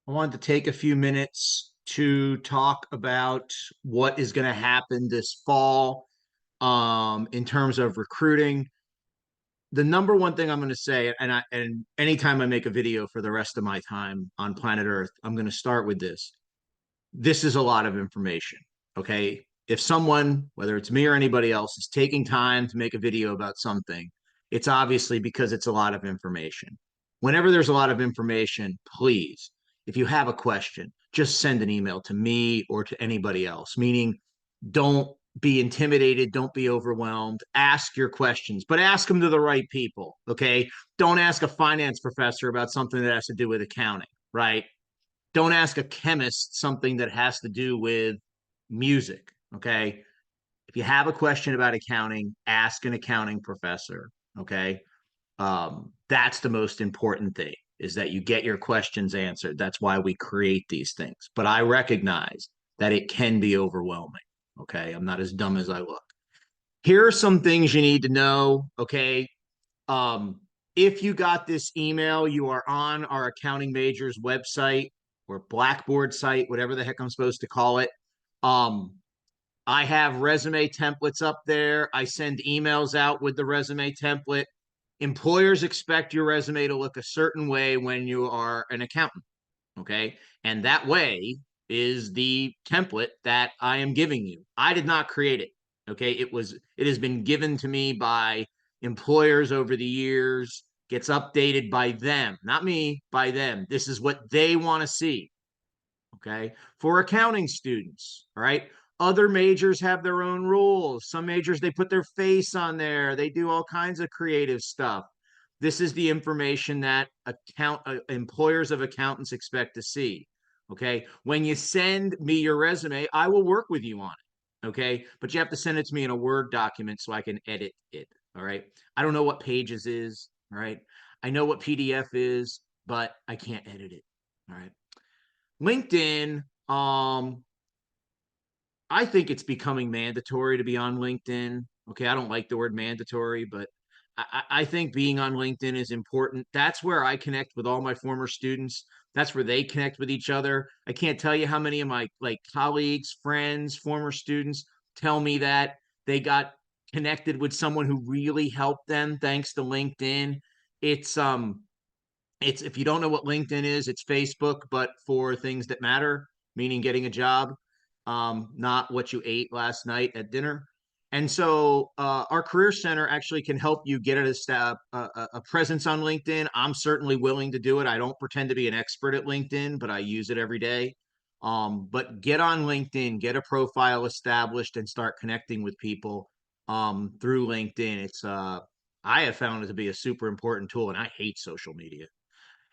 I wanted to take a few minutes to talk about what is going to happen this fall in terms of recruiting. The number one thing I'm going to say, and anytime I make a video for the rest of my time on planet Earth, I'm going to start with this. This is a lot of information. Okay. If someone, whether it's me or anybody else, is taking time to make a video about something, it's obviously because it's a lot of information. Whenever there's a lot of information, please, if you have a question, just send an email to me or to anybody else, meaning don't be intimidated, don't be overwhelmed, ask your questions, but ask them to the right people. Okay. Don't ask a finance professor about something that has to do with accounting, right? Don't ask a chemist something that has to do with music. Okay. If you have a question about accounting, ask an accounting professor. Okay. That's the most important thing, is that you get your questions answered. That's why we create these things. But I recognize that it can be overwhelming. Okay. I'm not as dumb as I look. Here are some things you need to know. Okay. Um, if you got this email, you are on our accounting majors website or Blackboard site, whatever the heck I'm supposed to call it. Um, I have resume templates up there. I send emails out with the resume template. Employers expect your resume to look a certain way when you are an accountant. Okay. And that way is the template that I am giving you. I did not create it. Okay. It has been given to me by employers over the years, gets updated by them, not me, by them. This is what they want to see. Okay. For accounting students, all right. Other majors have their own rules. Some majors, they put their face on there, they do all kinds of creative stuff. This is the information that employers of accountants expect to see. Okay. When you send me your resume, I will work with you on it. Okay. But you have to send it to me in a Word document so I can edit it. All right. I don't know what Pages is. All right. I know what PDF is, but I can't edit it. All right. LinkedIn, I think it's becoming mandatory to be on LinkedIn. Okay, I don't like the word mandatory, but I think being on LinkedIn is important. That's where I connect with all my former students. That's where they connect with each other. I can't tell you how many of my colleagues, friends, former students tell me that they got connected with someone who really helped them thanks to LinkedIn. It's it's, if you don't know what LinkedIn is, it's Facebook, but for things that matter, meaning getting a job, not what you ate last night at dinner. And so our career center actually can help you get a presence on LinkedIn. I'm certainly willing to do it. I don't pretend to be an expert at LinkedIn, but I use it every day. But get on LinkedIn, get a profile established, and start connecting with people through LinkedIn. I have found it to be a super important tool, and I hate social media.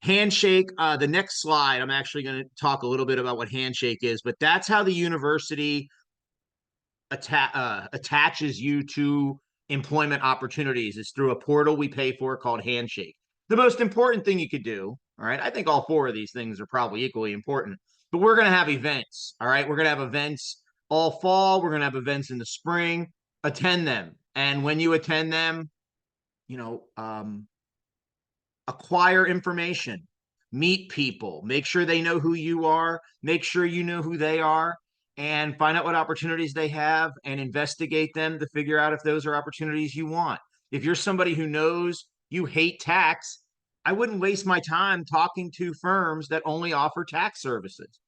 Handshake, the next slide, I'm actually going to talk a little bit about what Handshake is, but that's how the university attaches you to employment opportunities, is through a portal we pay for called Handshake. The most important thing you could do, all right, I think all four of these things are probably equally important, but we're going to have events, all right? We're going to have events all fall. We're going to have events in the spring. Attend them. And when you attend them, you know, acquire information, meet people, make sure they know who you are, make sure you know who they are, and find out what opportunities they have and investigate them to figure out if those are opportunities you want. If you're somebody who knows you hate tax, I wouldn't waste my time talking to firms that only offer tax services.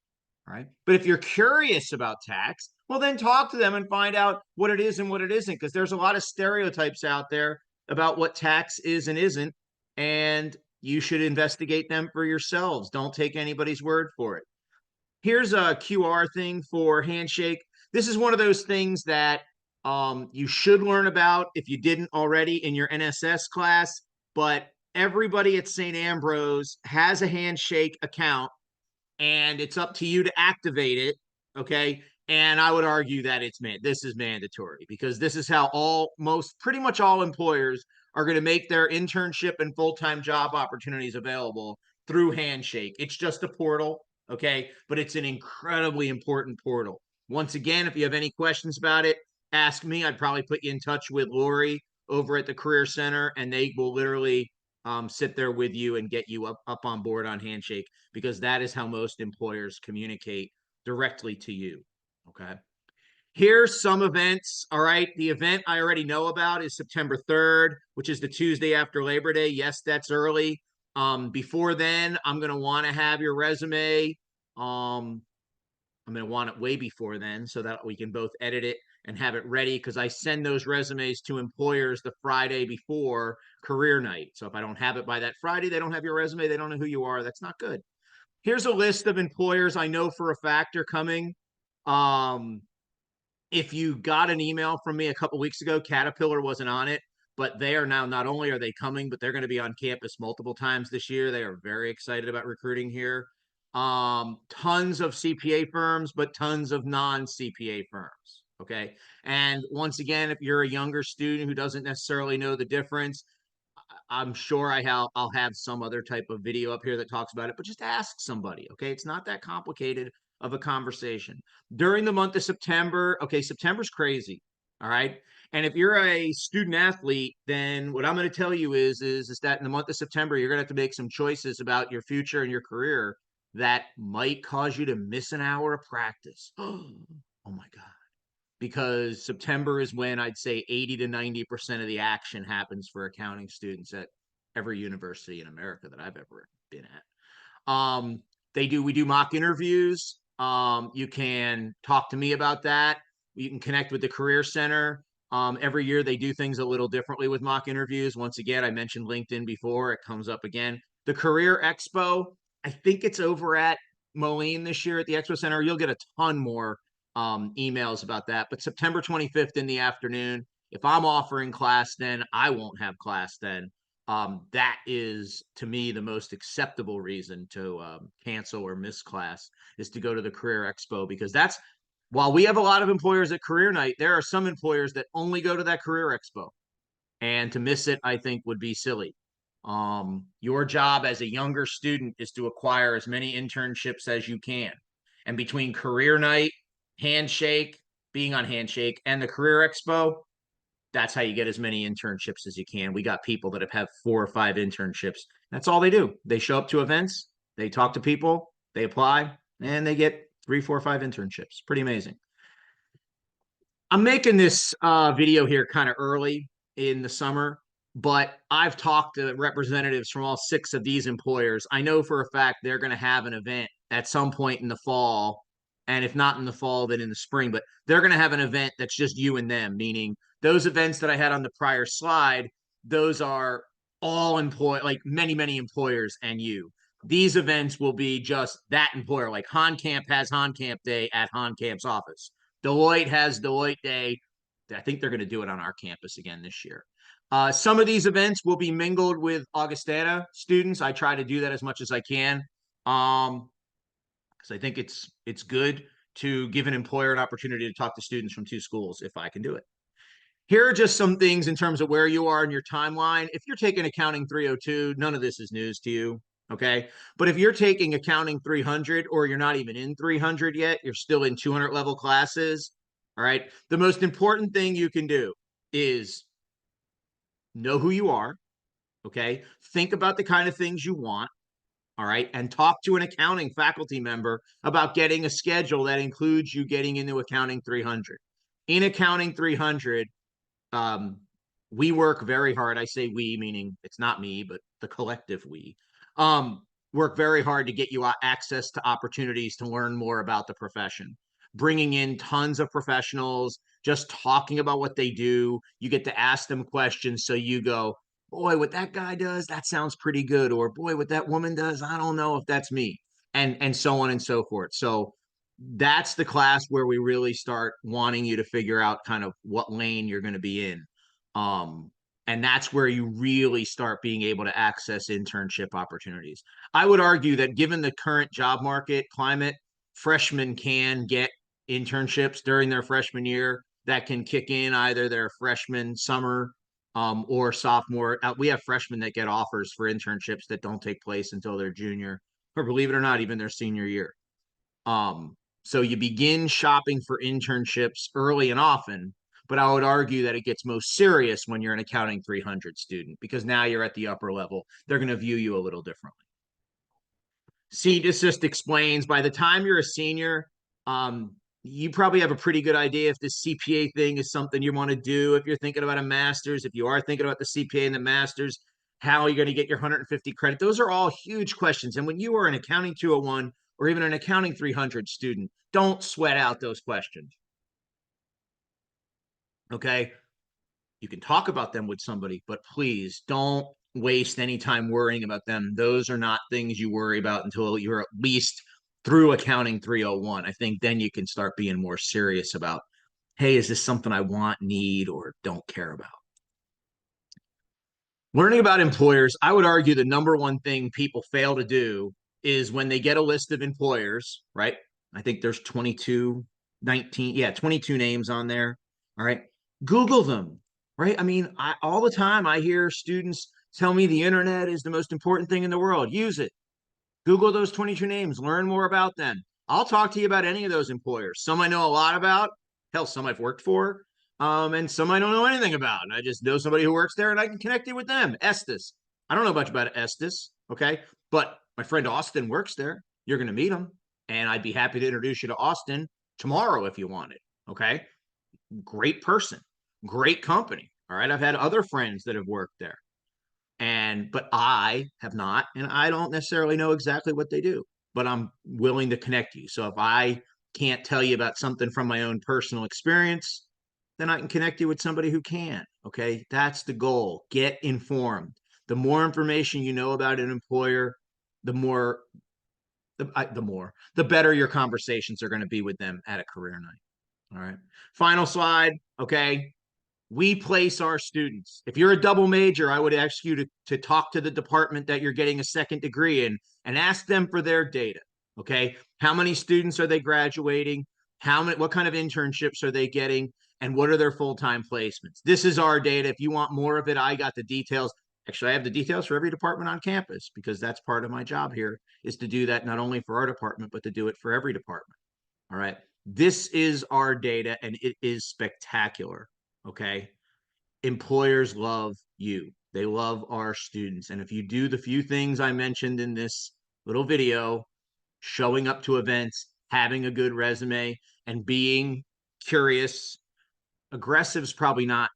Right. But if you're curious about tax, well, then talk to them and find out what it is and what it isn't, because there's a lot of stereotypes out there about what tax is and isn't. And you should investigate them for yourselves. Don't take anybody's word for it. Here's a QR thing for Handshake. This is one of those things that you should learn about if you didn't already in your NSS class. But everybody at St. Ambrose has a Handshake account, and it's up to you to activate it. Okay. And I would argue that this is mandatory, because this is how pretty much all employers are going to make their internship and full-time job opportunities available through Handshake. It's just a portal. Okay. But it's an incredibly important portal. Once again, if you have any questions about it, ask me. I'd probably put you in touch with Lori over at the Career Center, and they will literally sit there with you and get you up on board on Handshake, because that is how most employers communicate directly to you. Okay. Here's some events. All right. The event I already know about is September 3rd, which is the Tuesday after Labor Day. Yes, that's early. Before then, I'm going to want to have your resume. I'm going to want it way before then so that we can both edit it and have it ready, because I send those resumes to employers the Friday before career night. So if I don't have it by that Friday, they don't have your resume. They don't know who you are. That's not good. Here's a list of employers I know for a fact are coming. Um, if you got an email from me a couple weeks ago, Caterpillar wasn't on it, but they are now, not only are they coming, but they're going to be on campus multiple times this year. They are very excited about recruiting here. Tons of CPA firms, but tons of non-CPA firms. Okay. And once again, if you're a younger student who doesn't necessarily know the difference, I'm sure I'll have some other type of video up here that talks about it, but just ask somebody. Okay. It's not that complicated of a conversation. During the month of September, okay, September's crazy. All right. And if you're a student athlete, then what I'm going to tell you is that in the month of September, you're going to have to make some choices about your future and your career that might cause you to miss an hour of practice. Oh my God. Because September is when I'd say 80 to 90% of the action happens for accounting students at every university in America that I've ever been at. We do mock interviews. You can talk to me about that. You can connect with the Career Center. Every year they do things a little differently with mock interviews. Once again, I mentioned LinkedIn before. It comes up again. The Career Expo, I think it's over at Moline this year at the Expo Center. You'll get a ton more emails about that. But September 25th in the afternoon, if I'm offering class then, I won't have class then. That is, to me, the most acceptable reason to cancel or miss class, is to go to the Career Expo, because that's, while we have a lot of employers at Career Night, there are some employers that only go to that Career Expo. And to miss it, I think, would be silly. Your job as a younger student is to acquire as many internships as you can. And between Career Night, Handshake, being on Handshake, and the Career Expo, that's how you get as many internships as you can. We got people that have had 4 or 5 internships. That's all they do. They show up to events, they talk to people, they apply, and they get 3, 4, 5 internships. Pretty amazing. I'm making this video here kind of early in the summer, but I've talked to representatives from all 6 of these employers. I know for a fact they're going to have an event at some point in the fall. And if not in the fall, then in the spring. But they're going to have an event that's just you and them, meaning those events that I had on the prior slide, those are all like many, many employers and you. These events will be just that employer. Like HonCamp has HonCamp Day at HonCamp's office. Deloitte has Deloitte Day. I think they're going to do it on our campus again this year. Some of these events will be mingled with Augustana students. I try to do that as much as I can, because I think it's good to give an employer an opportunity to talk to students from 2 schools if I can do it. Here are just some things in terms of where you are in your timeline. If you're taking Accounting 302, none of this is news to you. Okay. But if you're taking Accounting 300, or you're not even in 300 yet, you're still in 200 level classes. All right. The most important thing you can do is know who you are. Okay. Think about the kind of things you want. All right. And talk to an accounting faculty member about getting a schedule that includes you getting into Accounting 300. In Accounting 300, we work very hard. I say we, meaning it's not me, but the collective we. Work very hard to get you access to opportunities to learn more about the profession, bringing in tons of professionals, just talking about what they do. You get to ask them questions. So you go, boy, what that guy does, that sounds pretty good. Or boy, what that woman does, I don't know if that's me. And so on and so forth. So that's the class where we really start wanting you to figure out kind of what lane you're going to be in. Um, and that's where you really start being able to access internship opportunities. I would argue that given the current job market climate, freshmen can get internships during their freshman year that can kick in either their freshman summer or sophomore. We have freshmen that get offers for internships that don't take place until their junior, or believe it or not, even their senior year. So you begin shopping for internships early and often, But I would argue that it gets most serious when you're an accounting 300 student, because now you're at the upper level. They're going to view you a little differently. Seat Assist explains by the time you're a senior, you probably have a pretty good idea if this CPA thing is something you want to do. If you're thinking about a master's, if you are thinking about the CPA and the master's, how are you going to get your 150 credit? Those are all huge questions. And when you are an accounting 201 or even an accounting 300 student, don't sweat out those questions. Okay. You can talk about them with somebody, but please don't waste any time worrying about them. Those are not things you worry about until you're at least through accounting 301. I think then you can start being more serious about, hey, is this something I want, need, or don't care about? Learning about employers, I would argue the number one thing people fail to do is when they get a list of employers, right? I think there's 22, 19, yeah, 22 names on there. All right. Google them, right? I mean, all the time I hear students tell me the internet is the most important thing in the world. Use it. Google those 22 names, learn more about them. I'll talk to you about any of those employers. Some I know a lot about, hell, some I've worked for, and some I don't know anything about. And I just know somebody who works there and I can connect you with them. Estes. I don't know much about Estes, okay? But my friend Austin works there. You're going to meet him, and I'd be happy to introduce you to Austin tomorrow if you wanted, okay? Great person, great company, all right? I've had other friends that have worked there. But I have not, and I don't necessarily know exactly what they do, but I'm willing to connect you. So if I can't tell you about something from my own personal experience, then I can connect you with somebody who can. Okay. That's the goal. Get informed. The more information you know about an employer, the more, the better your conversations are going to be with them at a career night. All right. Final slide. Okay. We place our students. If you're a double major, I would ask you to talk to the department that you're getting a second degree in and ask them for their data. Okay. How many students are they graduating? What kind of internships are they getting? And what are their full-time placements? This is our data. If you want more of it, I got the details. Actually, I have the details for every department on campus because that's part of my job here is to do that not only for our department, but to do it for every department. All right. This is our data and it is spectacular. Okay. Employers love you. They love our students. And if you do the few things I mentioned in this little video, showing up to events, having a good resume, and being curious, aggressive is probably not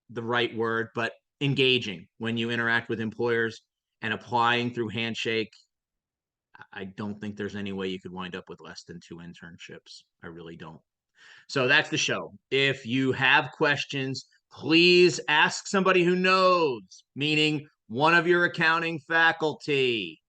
the right word, but engaging when you interact with employers and applying through Handshake, I don't think there's any way you could wind up with less than 2 internships. I really don't. So that's the show. If you have questions, please ask somebody who knows, meaning one of your accounting faculty.